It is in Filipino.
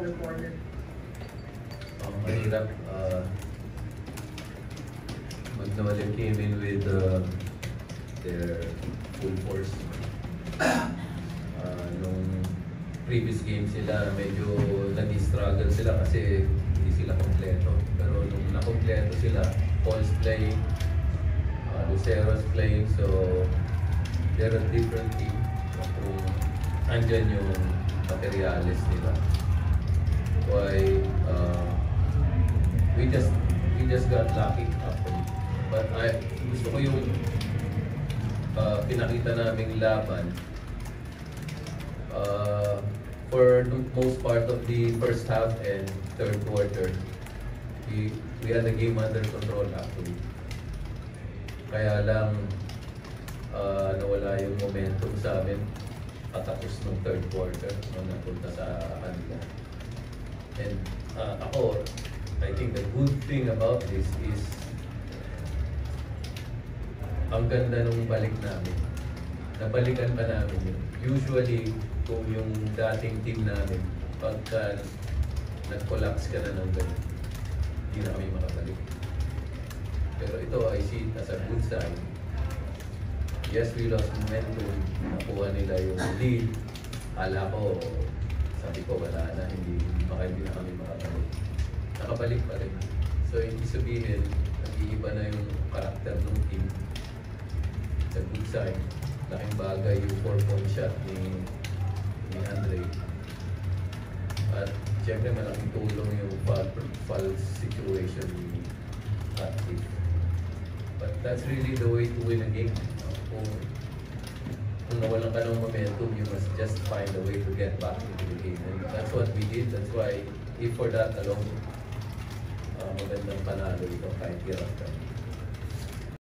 fourth quarter? Mahirap. Magnolia came in with their full force. Nung previous game sila, medyo nag-struggle sila kasi hindi sila kompleto. Pero nung nakompleto sila, Paul's playing, Lucero's playing, so they're a different team. Kung andyan yung materialis nila. Why, we just got lucky actually. But gusto ko yung pinakita naming laban. For the most part of the first half and third quarter, we had the game under control actually. Kaya lang nawala yung momentum sa amin patapos ng third quarter nung napunta sa kanila. And ako, I think the good thing about this is ang ganda nung balik namin. Nabalikan pa namin yun. Usually, kung yung dating team namin, pagka nag-collapse ka na ng ganun, hindi na kami makabalik. Pero ito, I see it as a good sign. Yes, we lost momentum. Nakuha nila yung lead. Ala ko, sabi ko wala na, hindi na kami makabalik. Nakabalik pa rin. So, hindi sabihin, nag-iiba na yung karakter ng team. It's a good sign. Laking bagay yung 4-point shot ni Andre. At siyempre malaking tulong yung foul situation ni Patrick. But that's really the way to win a game. Kung nawalan ka ng momentum, you must just find a way to get back into the game. And that's what we did. That's why, if for that alone, magandang panalo ito kahit hirap ka.